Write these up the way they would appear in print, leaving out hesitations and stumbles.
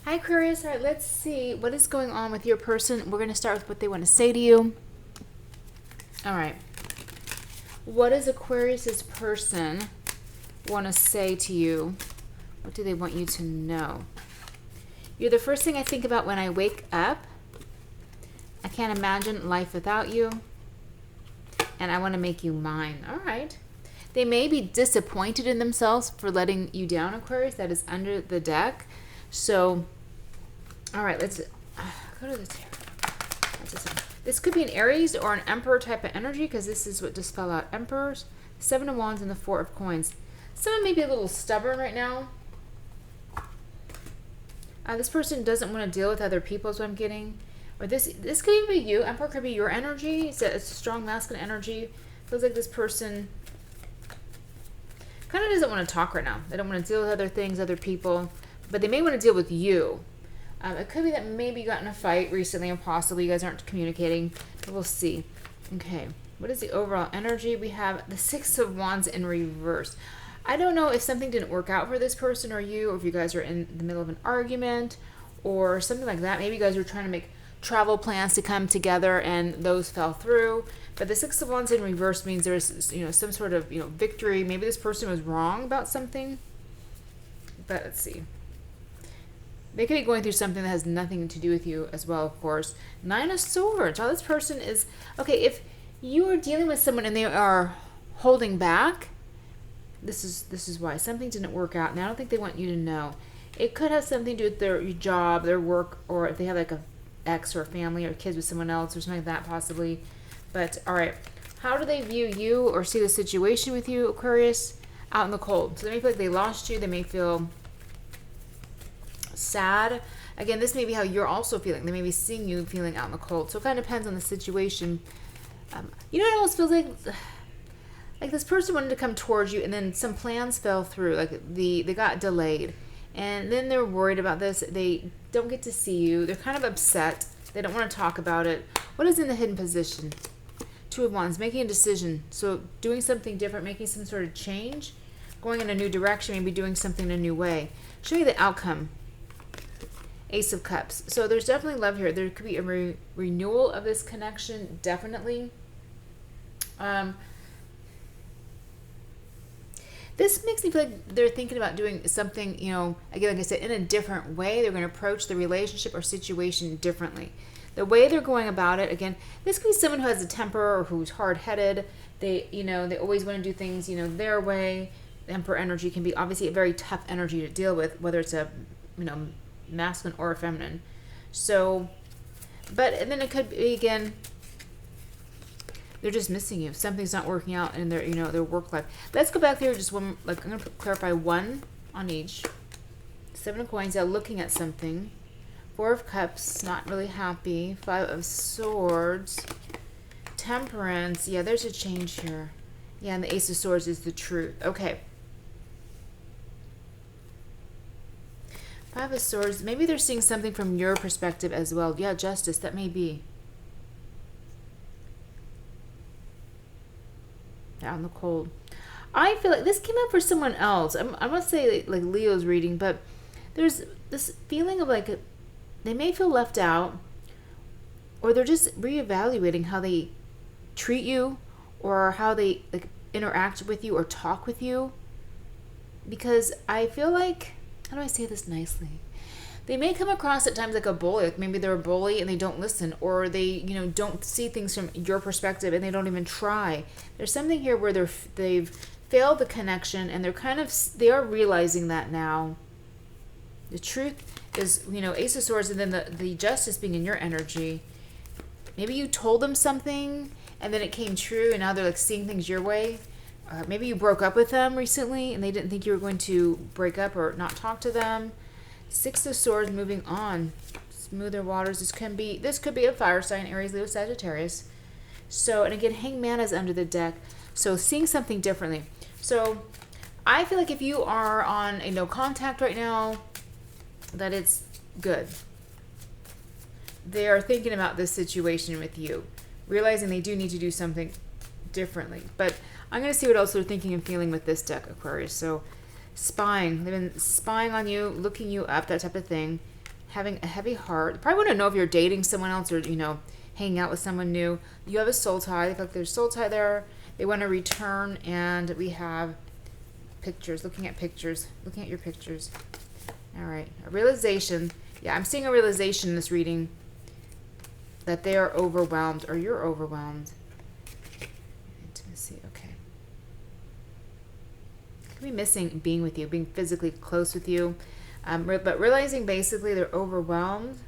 Hi, Aquarius. All right, let's see what is going on with your person. We're going to start with what they want to say to you. All right. What does Aquarius's person want to say to you? What do they want you to know? You're the first thing I think about when I wake up. I can't imagine life without you. And I want to make you mine. All right. They may be disappointed in themselves for letting you down, Aquarius. That is under the deck. So, all right, let's go to this here. This could be an Aries or an Emperor type of energy, because this is what just fell out. Emperors, 7 of Wands, and the 4 of Coins. Someone may be a little stubborn right now. This person doesn't want to deal with other people, is what I'm getting. Or this could even be you. Emperor could be your energy. It's a strong masculine energy. Feels like this person kind of doesn't want to talk right now. They don't want to deal with other things, other people. But they may want to deal with you. It could be that maybe you got in a fight recently and possibly you guys aren't communicating. But we'll see. Okay. What is the overall energy? We have the 6 of Wands in reverse. I don't know if something didn't work out for this person or you, or if you guys are in the middle of an argument or something like that. Maybe you guys were trying to make travel plans to come together and those fell through. But the 6 of Wands in reverse means there's, some sort of, victory. Maybe this person was wrong about something. But let's see. They could be going through something that has nothing to do with you as well, of course. 9 of Swords. Oh, this person is... Okay, if you are dealing with someone and they are holding back, this is why. Something didn't work out, and I don't think they want you to know. It could have something to do with their job, their work, or if they have like a ex or a family or kids with someone else or something like that possibly. But, all right. How do they view you or see the situation with you, Aquarius? Out in the cold. So they may feel like they lost you. They may feel sad. Again, this may be how you're also feeling. They may be seeing you feeling out in the cold. So it kind of depends on the situation. It almost feels like this person wanted to come towards you and then some plans fell through. Like they got delayed. And then they're worried about this. They don't get to see you. They're kind of upset. They don't want to talk about it. What is in the hidden position? 2 of Wands, making a decision. So doing something different, making some sort of change, going in a new direction, maybe doing something in a new way. Show you the outcome. Ace of Cups. So there's definitely love here. There could be a renewal of this connection, definitely. This makes me feel like they're thinking about doing something, again, like I said, in a different way. They're going to approach the relationship or situation differently. The way they're going about it, again, this could be someone who has a temper or who's hard-headed. They always want to do things, their way. The Emperor energy can be obviously a very tough energy to deal with, whether it's a, masculine or a feminine. So, and then it could be, again, they're just missing you. Something's not working out in their, their work life. Let's go back there just one, I'm going to clarify one on each. 7 of Coins, they're looking at something. 4 of Cups, not really happy. 5 of Swords. Temperance, yeah, there's a change here. Yeah, and the Ace of Swords is the truth. Okay. 5 of Swords, maybe they're seeing something from your perspective as well. Yeah, Justice, that may be. Out in the cold. I feel like this came up for someone else. I'm going to say like Leo's reading, but there's this feeling of like they may feel left out, or they're just reevaluating how they treat you or how they like interact with you or talk with you. Because I feel like, how do I say this nicely? They may come across at times like a bully. Like maybe they're a bully and they don't listen, or they, don't see things from your perspective and they don't even try. There's something here where they've failed the connection and they are realizing that now. The truth is, Ace of Swords and then the Justice being in your energy. Maybe you told them something and then it came true and now they're like seeing things your way. Maybe you broke up with them recently and they didn't think you were going to break up or not talk to them. 6 of Swords, moving on. Smoother waters. This could be a fire sign, Aries, Leo, Sagittarius. So, and again, Hangman is under the deck. So seeing something differently. So I feel like if you are on a no contact right now, that it's good. They are thinking about this situation with you, realizing they do need to do something differently. But I'm going to see what else they're thinking and feeling with this deck, Aquarius. So spying. They've been spying on you, looking you up, that type of thing. having a heavy heart. Probably want to know if you're dating someone else or, you know, hanging out with someone new. You have a soul tie. They feel like there's soul tie there. They want to return, and we have pictures, looking at your pictures. All right, a realization. Yeah, I'm seeing a realization in this reading that they are overwhelmed, or you're overwhelmed. Intimacy, okay. Could be missing being with you, being physically close with you, but realizing basically they're overwhelmed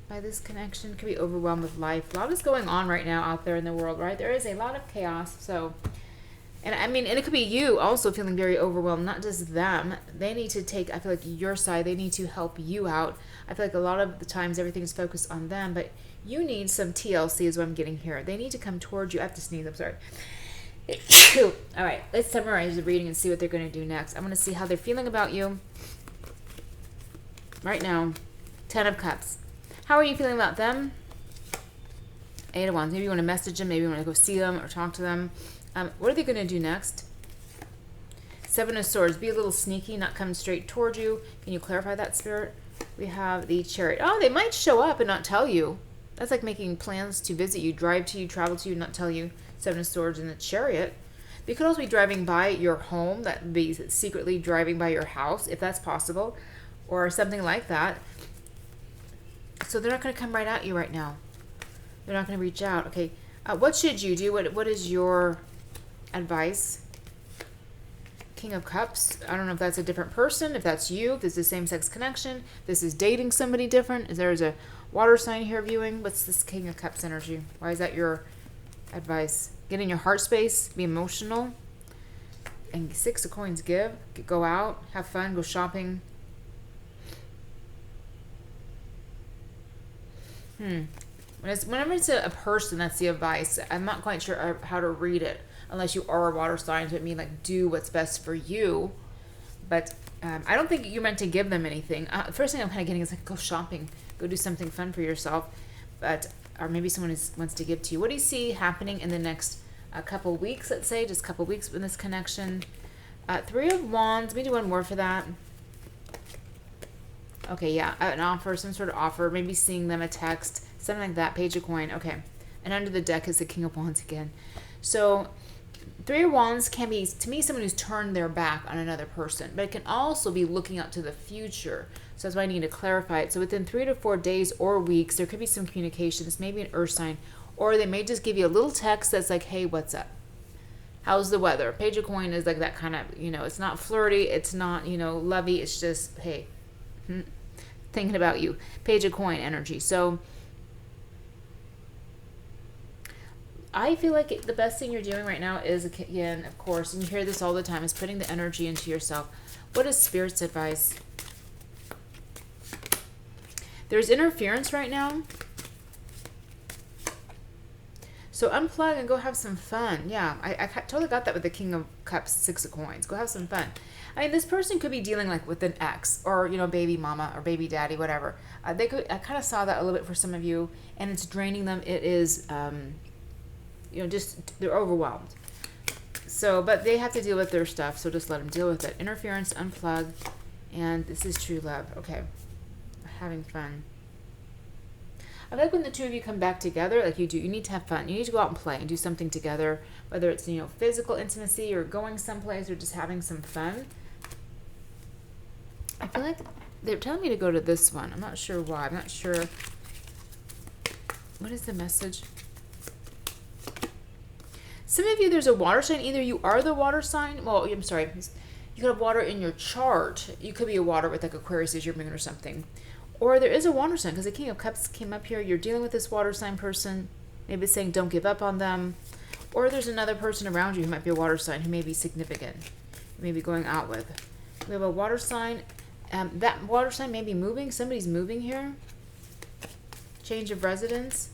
by this connection. Could be overwhelmed with life. A lot is going on right now out there in the world, right? There is a lot of chaos, so... And I mean, and it could be you also feeling very overwhelmed, not just them. They need to take, I feel like, your side. They need to help you out. I feel like a lot of the times everything is focused on them, but you need some TLC is what I'm getting here. They need to come towards you. I have to sneeze, I'm sorry. All right, let's summarize the reading and see what they're going to do next. I'm going to see how they're feeling about you right now. 10 of Cups. How are you feeling about them? 8 of Wands. Maybe you want to message them. Maybe you want to go see them or talk to them. What are they going to do next? 7 of Swords. Be a little sneaky, not come straight toward you. Can you clarify that, Spirit? We have the Chariot. Oh, they might show up and not tell you. That's like making plans to visit you, drive to you, travel to you, not tell you. 7 of Swords in the Chariot. They could also be driving by your home. That would be secretly driving by your house, if that's possible, or something like that. So they're not going to come right at you right now. They're not going to reach out. Okay, what should you do? What is your advice? King of Cups. I don't know if that's a different person, if that's you, if it's the same-sex connection, if this is dating somebody different. Is there's a water sign here viewing? What's this King of Cups energy? Why is that your advice? Get in your heart space, be emotional. And 6 of Coins, give. Go out, have fun, go shopping. Whenever it's a person, that's the advice. I'm not quite sure how to read it. Unless you are a water sign, so it means like do what's best for you. But I don't think you're meant to give them anything. First thing I'm kind of getting is like go shopping, go do something fun for yourself. But or maybe someone wants to give to you. What do you see happening in the next couple weeks? Let's say just a couple weeks in this connection. 3 of Wands. Let me do one more for that. Okay, yeah, an offer, some sort of offer. Maybe seeing them, a text, something like that. Page of Coin. Okay, and under the deck is the King of Wands again. So 3 of Wands can be, to me, someone who's turned their back on another person, but it can also be looking out to the future. So that's why I need to clarify it. So within 3 to 4 days or weeks, there could be some communications, maybe an earth sign, or they may just give you a little text that's like, hey, what's up? How's the weather? Page of Coin is like that kind of, it's not flirty, it's not, lovey, it's just, hey, thinking about you. Page of Coin energy. So I feel like the best thing you're doing right now is, again, of course, and you hear this all the time, is putting the energy into yourself. What is Spirit's advice? There's interference right now. So unplug and go have some fun. Yeah, I totally got that with the King of Cups, 6 of Coins. Go have some fun. I mean, this person could be dealing like with an ex or, baby mama or baby daddy, whatever. I kind of saw that a little bit for some of you, and it's draining them. It is... just they're overwhelmed. So, but they have to deal with their stuff, so just let them deal with it. Interference, unplug, and this is true love. Okay, having fun. I like when the two of you come back together, like you do. You need to have fun. You need to go out and play and do something together, whether it's physical intimacy or going someplace or just having some fun. I feel like they're telling me to go to this one. I'm not sure why. I'm not sure. What is the message? Some of you, there's a water sign. Either you are the water sign. Well, I'm sorry. You could have water in your chart. You could be a water with like Aquarius as your moon or something. Or there is a water sign because the King of Cups came up here. You're dealing with this water sign person. Maybe it's saying don't give up on them. Or there's another person around you who might be a water sign who may be significant. You may be going out with. We have a water sign. That water sign may be moving. Somebody's moving here. Change of residence.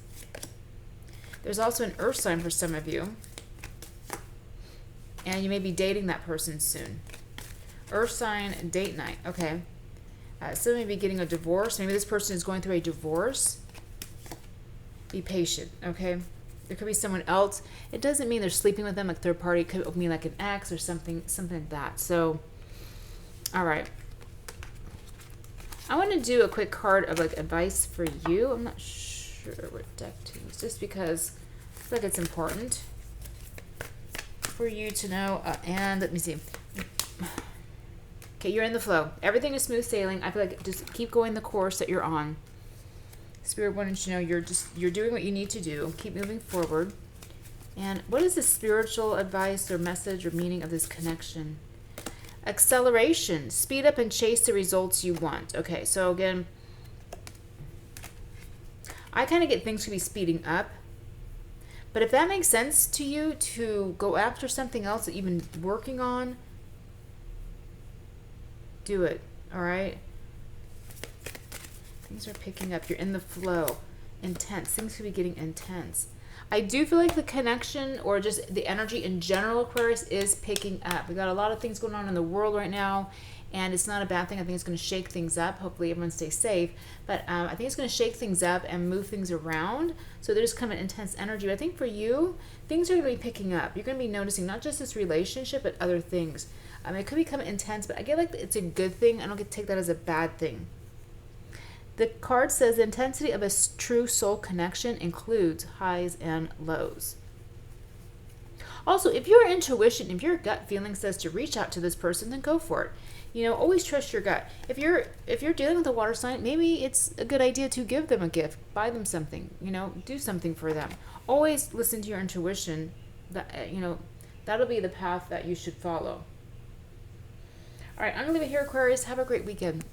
There's also an earth sign for some of you. And you may be dating that person soon. Earth sign, date night. Okay. So may be getting a divorce. Maybe this person is going through a divorce. Be patient, okay? There could be someone else. It doesn't mean they're sleeping with them, like third party. It could mean like an ex or something like that. So, all right. I want to do a quick card of like advice for you. I'm not sure what deck to use, just because I feel like it's important for you to know. And let me see. Okay, you're in the flow. Everything is smooth sailing. I feel like just keep going the course that you're on. Spirit wanted you to know you're doing what you need to do. Keep moving forward. And what is the spiritual advice or message or meaning of this connection? Acceleration. Speed up and chase the results you want. Okay, so again, I kind of get things to be speeding up. But if that makes sense to you to go after something else that you've been working on, do it. All right? Things are picking up. You're in the flow. Intense. Things could be getting intense. I do feel like the connection or just the energy in general, Aquarius, is picking up. We got a lot of things going on in the world right now, and it's not a bad thing. I think it's going to shake things up. Hopefully everyone stays safe. But I think it's going to shake things up and move things around. So there's kind of intense energy. But I think for you, things are going to be picking up. You're going to be noticing not just this relationship, but other things. It could become intense, but I get like it's a good thing. I don't get to take that as a bad thing. The card says the intensity of a true soul connection includes highs and lows. Also, if your intuition, if your gut feeling says to reach out to this person, then go for it. You know, always trust your gut. If you're dealing with a water sign, maybe it's a good idea to give them a gift, buy them something, you know, do something for them. Always listen to your intuition. That that'll be the path that you should follow. All right, I'm going to leave it here, Aquarius. Have a great weekend.